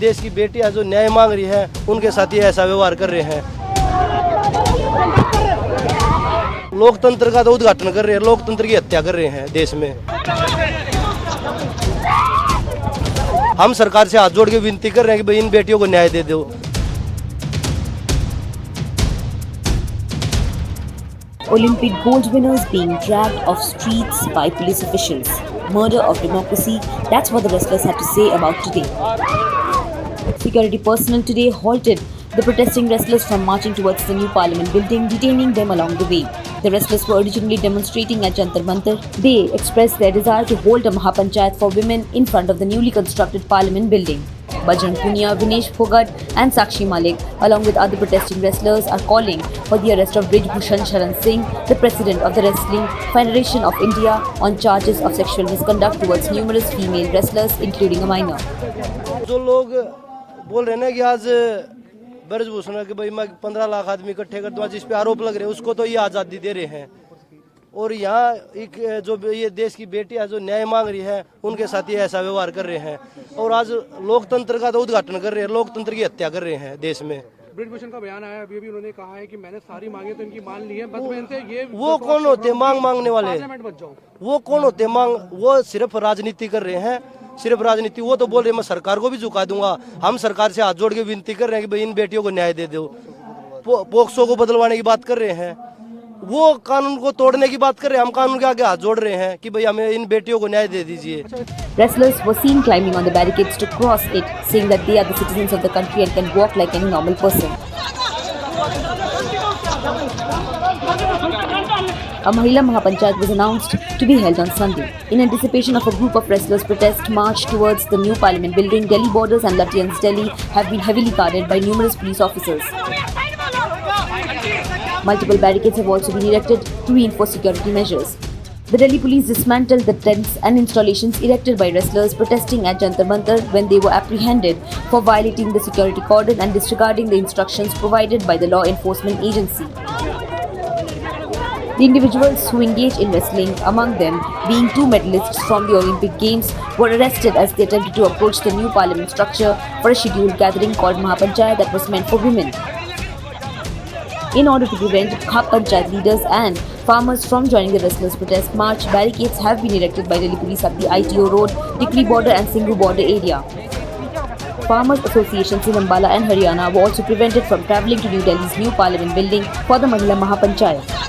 देश की बेटियां जो न्याय मांग रही है उनके साथ ये ऐसा व्यवहार कर रहे हैं। लोकतंत्र का तो उद्घाटन कर रहे हैं, लोकतंत्र की हत्या कर रहे हैं देश में। हम सरकार से हाथ जोड़ के विनती कर रहे हैं कि भाई इन बेटियों को न्याय दे दो। Olympic gold winners being dragged off streets by police officials. Murder of democracy, that's what the wrestlers had to say about today. Security personnel today halted the protesting wrestlers from marching towards the new parliament building, detaining them along the way. The wrestlers were originally demonstrating at Jantar Mantar. They expressed their desire to hold a Mahapanchayat for women in front of the newly constructed parliament building. Bajrang Punia, Vinesh Phogad and Sakshi Malik, along with other protesting wrestlers, are calling for the arrest of Brij Bhushan Sharan Singh, the president of the Wrestling Federation of India, on charges of sexual misconduct towards numerous female wrestlers, including a minor. जो लोग बोल रहे हैं ना कि आज ब्रजभूषण के भाई मैं 15 लाख आदमी इकट्ठे कर दूंगा, जिस पे आरोप लग रहे हैं उसको तो ये आज़ादी दे रहे हैं, और यहाँ एक जो ये देश की बेटियां जो न्याय मांग रही है उनके साथ ये ऐसा व्यवहार कर रहे हैं, और आज लोकतंत्र का तो उद्घाटन कर रहे हैं, लोकतंत्र की हत्या कर रहे हैं देश में। ब्रिजभूषण का बयान आया, अभी उन्होंने कहा है कि मैंने सारी मांगे तो इनकी मान ली है, बस मैं इनसे ये वो कौन होते मांग मांगने वाले? पार्लियामेंट बच जाओ। वो कौन होते मांग? वो सिर्फ राजनीति कर रहे हैं, सिर्फ राजनीति। वो तो बोल रहे हैं मैं सरकार को भी झुका दूंगा। हम सरकार से हाथ जोड़ के विनती कर रहे हैं कि भाई इन बेटियों को न्याय दे दो। पोक्सो को बदलवाने की बात कर रहे हैं, वो कानून को तोड़ने की बात कर रहे हैं। हम कानून के आगे हाथ जोड़ रहे हैं कि भाई हमें इन बेटियों को न्याय दे दीजिए। Wrestlers were seen climbing on the barricades to cross it, saying that they are the citizens of the country and can walk like any normal person. A Mahila Mahapanchayat was announced to be held on Sunday. In anticipation of a group of wrestlers' protest march towards the new parliament building, Delhi borders and Lutyens Delhi have been heavily guarded by numerous police officers. Multiple barricades have also been erected to reinforce security measures. The Delhi police dismantled the tents and installations erected by wrestlers protesting at Jantar Mantar when they were apprehended for violating the security cordon and disregarding the instructions provided by the law enforcement agency. The individuals who engaged in wrestling, among them being 2 medalists from the Olympic Games, were arrested as they attempted to approach the new parliament structure for a scheduled gathering called Mahapanchayat that was meant for women. In order to prevent Khap Panchayat leaders and farmers from joining the wrestlers' protest march, barricades have been erected by Delhi police at the ITO Road, Tikri border and Singhu border area. Farmers associations in Ambala and Haryana were also prevented from travelling to New Delhi's new parliament building for the Mahila Mahapanchayat.